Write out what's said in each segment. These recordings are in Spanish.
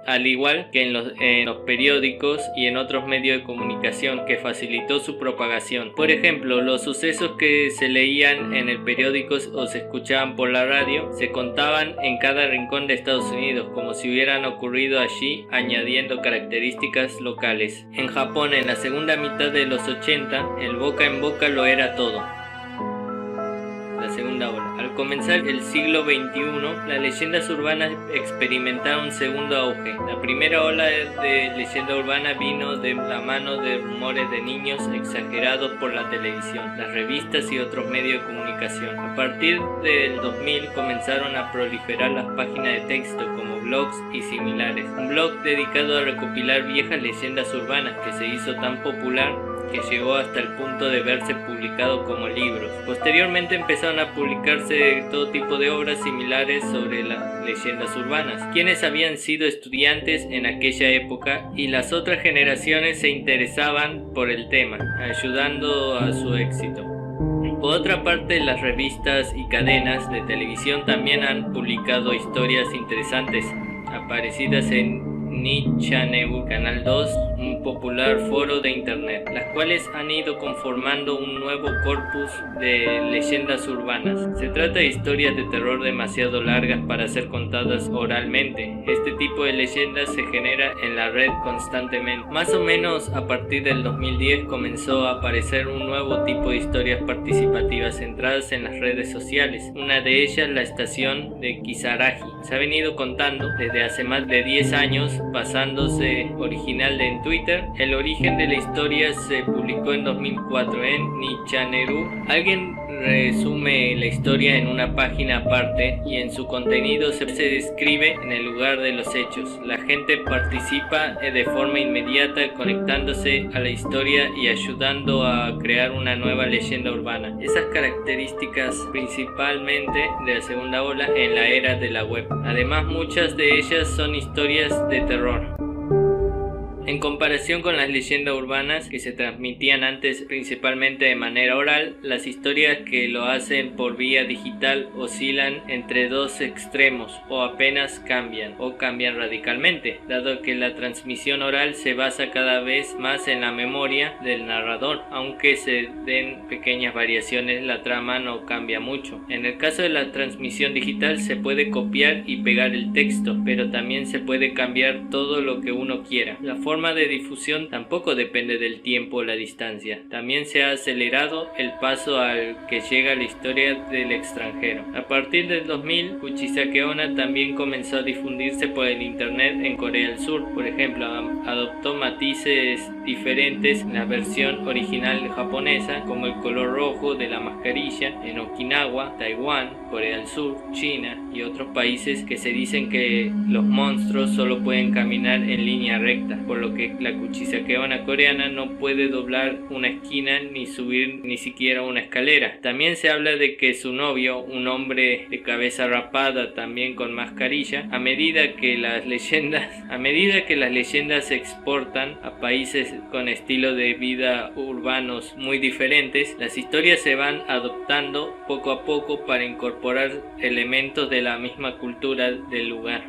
al igual que en los periódicos y en otros medios de comunicación, que facilitó su propagación. Por ejemplo, los sucesos que se leían en el periódico o se escuchaban por la radio se contaban en cada rincón de Estados Unidos como si hubieran ocurrido allí, añadiendo características locales. En Japón, en la segunda mitad de los 80, el boca en boca lo era todo. La segunda ola. Al comenzar el siglo XXI, las leyendas urbanas experimentaron un segundo auge. La primera ola de leyenda urbana vino de la mano de rumores de niños exagerados por la televisión, las revistas y otros medios de comunicación. A partir del 2000 comenzaron a proliferar las páginas de texto como blogs y similares. Un blog dedicado a recopilar viejas leyendas urbanas que se hizo tan popular que llegó hasta el punto de verse publicado como libros. Posteriormente empezaron a publicarse todo tipo de obras similares sobre las leyendas urbanas, quienes habían sido estudiantes en aquella época, y las otras generaciones se interesaban por el tema, ayudando a su éxito. Por otra parte, las revistas y cadenas de televisión también han publicado historias interesantes, aparecidas en Nichaneu, Canal 2, un popular foro de internet, las cuales han ido conformando un nuevo corpus de leyendas urbanas. Se trata de historias de terror demasiado largas para ser contadas oralmente. Este tipo de leyendas se genera en la red constantemente. Más o menos a partir del 2010 comenzó a aparecer un nuevo tipo de historias participativas centradas en las redes sociales. Una de ellas, la estación de Kisaragi. Se ha venido contando desde hace más de 10 años, basándose original en Twitter. El origen de la historia se publicó en 2004 en Nichaneu. Alguien resume la historia en una página aparte y en su contenido se describe en el lugar de los hechos. La gente participa de forma inmediata, conectándose a la historia y ayudando a crear una nueva leyenda urbana. Esas características principalmente de la segunda ola en la era de la web. Además, muchas de ellas son historias de terror. En comparación con las leyendas urbanas que se transmitían antes principalmente de manera oral, las historias que lo hacen por vía digital oscilan entre dos extremos o apenas cambian radicalmente, dado que la transmisión oral se basa cada vez más en la memoria del narrador. Aunque se den pequeñas variaciones, la trama no cambia mucho. En el caso de la transmisión digital se puede copiar y pegar el texto, pero también se puede cambiar todo lo que uno quiera. La forma de difusión tampoco depende del tiempo o la distancia. También se ha acelerado el paso al que llega la historia del extranjero. A partir del 2000, Kuchisake Onna también comenzó a difundirse por el internet en Corea del Sur. Por ejemplo, adoptó matices diferentes en la versión original japonesa, como el color rojo de la mascarilla en Okinawa, Taiwán, Corea del Sur, China y otros países que se dicen que los monstruos solo pueden caminar en línea recta, por lo que la Kuchisake Onna coreana no puede doblar una esquina ni subir ni siquiera una escalera. También se habla de que su novio, un hombre de cabeza rapada también con mascarilla, a medida que las leyendas se exportan a países con estilos de vida urbanos muy diferentes, las historias se van adoptando poco a poco para incorporar elementos de la misma cultura del lugar.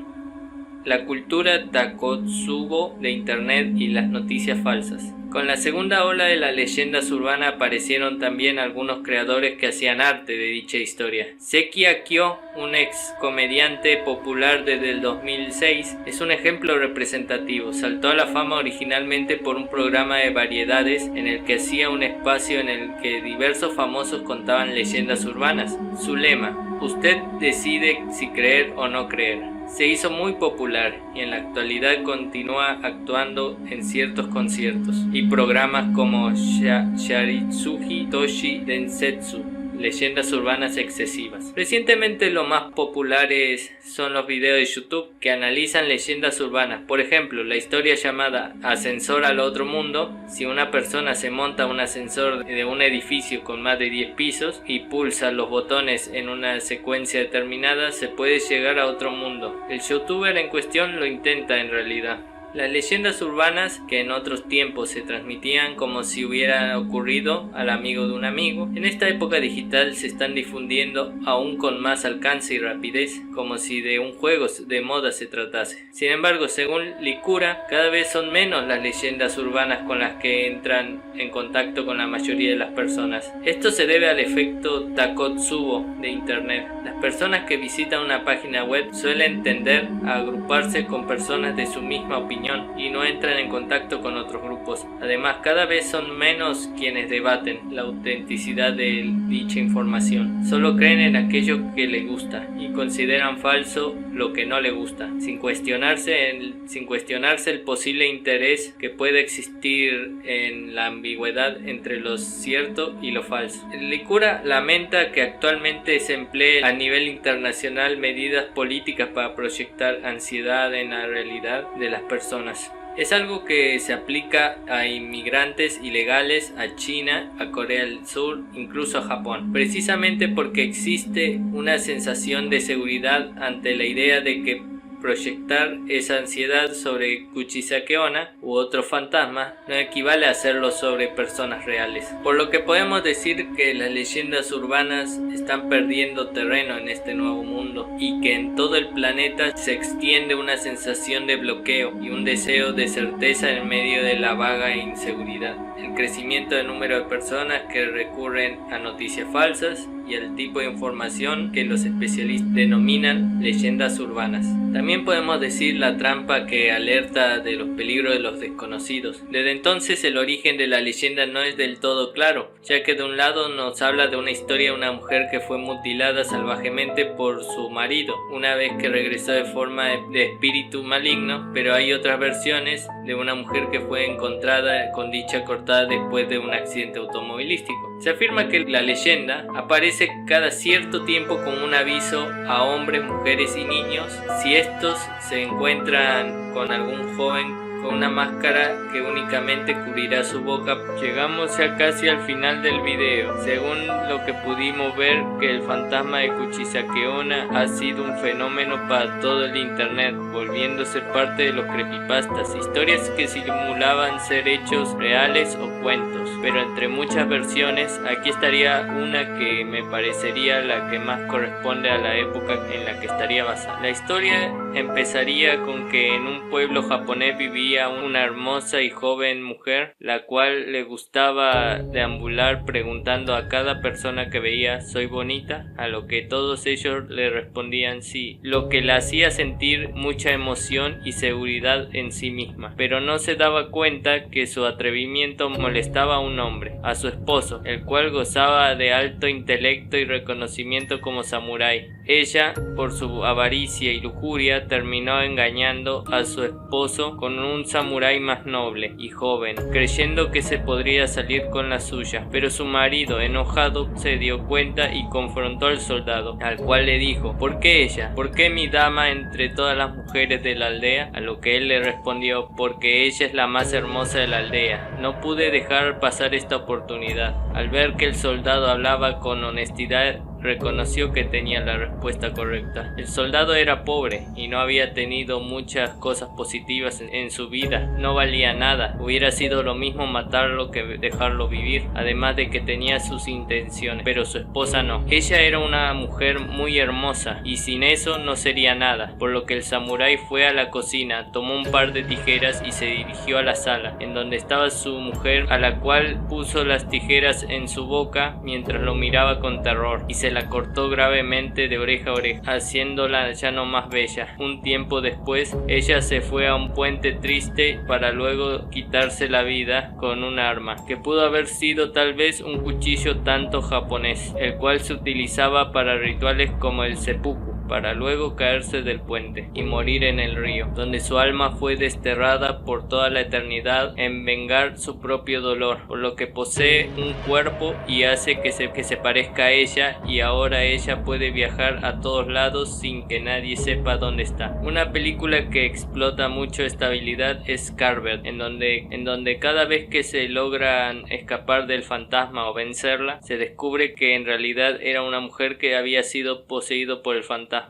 La cultura Takotsubo de internet y las noticias falsas. Con la segunda ola de las leyendas urbanas aparecieron también algunos creadores que hacían arte de dicha historia. Seki Akio, un ex comediante popular desde el 2006, es un ejemplo representativo. Saltó a la fama originalmente por un programa de variedades en el que hacía un espacio en el que diversos famosos contaban leyendas urbanas. Su lema: usted decide si creer o no creer. Se hizo muy popular y en la actualidad continúa actuando en ciertos conciertos y programas como Sharitsuji Toshi Densetsu, leyendas urbanas excesivas. Recientemente lo más populares son los videos de YouTube que analizan leyendas urbanas. Por ejemplo, la historia llamada Ascensor al Otro Mundo. Si una persona se monta un ascensor de un edificio con más de 10 pisos y pulsa los botones en una secuencia determinada, se puede llegar a otro mundo. El youtuber en cuestión lo intenta en realidad. Las leyendas urbanas, que en otros tiempos se transmitían como si hubiera ocurrido al amigo de un amigo, en esta época digital se están difundiendo aún con más alcance y rapidez, como si de un juego de moda se tratase. Sin embargo, según Licura, cada vez son menos las leyendas urbanas con las que entran en contacto con la mayoría de las personas. Esto se debe al efecto Takotsubo de Internet. Las personas que visitan una página web suelen tender a agruparse con personas de su misma opinión y no entran en contacto con otros grupos. Además, cada vez son menos quienes debaten la autenticidad de dicha información. Solo creen en aquello que les gusta y consideran falso lo que no les gusta, sin cuestionarse el posible interés que puede existir en la ambigüedad entre lo cierto y lo falso. Licura lamenta que actualmente se emplee a nivel internacional medidas políticas para proyectar ansiedad en la realidad de las personas. Es algo que se aplica a inmigrantes ilegales, a China, a Corea del Sur, incluso a Japón, precisamente porque existe una sensación de seguridad ante la idea de que proyectar esa ansiedad sobre Kuchisake Onna u otro fantasma no equivale a hacerlo sobre personas reales. Por lo que podemos decir que las leyendas urbanas están perdiendo terreno en este nuevo mundo y que en todo el planeta se extiende una sensación de bloqueo y un deseo de certeza en medio de la vaga inseguridad. El crecimiento del número de personas que recurren a noticias falsas y el tipo de información que los especialistas denominan leyendas urbanas. También podemos decir la trampa que alerta de los peligros de los desconocidos. Desde entonces el origen de la leyenda no es del todo claro, ya que de un lado nos habla de una historia de una mujer que fue mutilada salvajemente por su marido una vez que regresó de forma de espíritu maligno, pero hay otras versiones de una mujer que fue encontrada con dicha cortada después de un accidente automovilístico. Se afirma que la leyenda aparece cada cierto tiempo como un aviso a hombres, mujeres y niños si estos se encuentran con algún joven con una máscara que únicamente cubrirá su boca. Llegamos ya casi al final del video. Según lo que pudimos ver, que el fantasma de Kuchisake Onna ha sido un fenómeno para todo el internet, volviéndose parte de los creepypastas, historias que simulaban ser hechos reales o cuentos. Pero entre muchas versiones, aquí estaría una que me parecería la que más corresponde a la época en la que estaría basada. La historia empezaría con que en un pueblo japonés vivía una hermosa y joven mujer, la cual le gustaba deambular preguntando a cada persona que veía: ¿soy bonita? A lo que todos ellos le respondían sí, lo que la hacía sentir mucha emoción y seguridad en sí misma, pero no se daba cuenta que su atrevimiento molestaba a un hombre, a su esposo, el cual gozaba de alto intelecto y reconocimiento como samurái. Ella, por su avaricia y lujuria, terminó engañando a su esposo con un samurái más noble y joven, creyendo que se podría salir con la suya, pero su marido, enojado, se dio cuenta y confrontó al soldado, al cual le dijo: ¿por qué ella? ¿Por qué mi dama entre todas las mujeres de la aldea? A lo que él le respondió: porque ella es la más hermosa de la aldea. No pude dejar pasar esta oportunidad. Al ver que el soldado hablaba con honestidad, reconoció que tenía la respuesta correcta. El soldado era pobre y no había tenido muchas cosas positivas en su vida. No valía nada. Hubiera sido lo mismo matarlo que dejarlo vivir, además de que tenía sus intenciones, pero su esposa no. Ella era una mujer muy hermosa y sin eso no sería nada, por lo que el samurái fue a la cocina, tomó un par de tijeras y se dirigió a la sala, en donde estaba su mujer, a la cual puso las tijeras en su boca mientras lo miraba con terror, y se la cortó gravemente de oreja a oreja, haciéndola ya no más bella. Un tiempo después, ella se fue a un puente triste para luego quitarse la vida con un arma, que pudo haber sido tal vez un cuchillo tanto japonés, el cual se utilizaba para rituales como el seppuku, para luego caerse del puente y morir en el río, donde su alma fue desterrada por toda la eternidad en vengar su propio dolor, por lo que posee un cuerpo y hace que se parezca a ella, y ahora ella puede viajar a todos lados sin que nadie sepa dónde está. Una película que explota mucho esta habilidad es Carver, en donde cada vez que se logran escapar del fantasma o vencerla, se descubre que en realidad era una mujer que había sido poseído por el fantasma.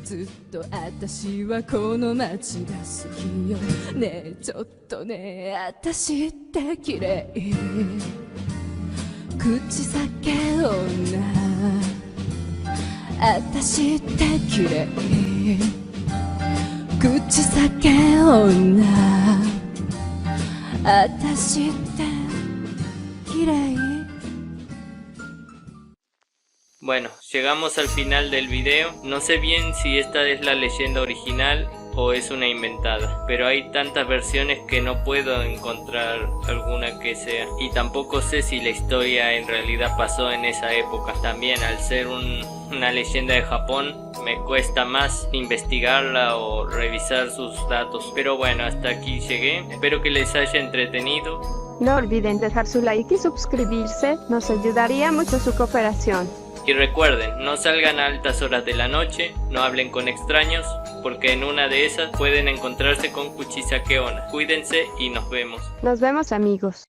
ずっと私はこの街が好きよねえちょっとね私って綺麗口裂け女私って綺麗口裂け女私って綺麗。Bueno, llegamos al final del video. No sé bien si esta es la leyenda original o es una inventada, pero hay tantas versiones que no puedo encontrar alguna que sea, y tampoco sé si la historia en realidad pasó en esa época. También, al ser una leyenda de Japón, me cuesta más investigarla o revisar sus datos. Pero bueno, hasta aquí llegué. Espero que les haya entretenido. No olviden dejar su like y suscribirse, nos ayudaría mucho su cooperación. Y recuerden, no salgan a altas horas de la noche, no hablen con extraños, porque en una de esas pueden encontrarse con Kuchisake Onna. Cuídense y nos vemos. Nos vemos, amigos.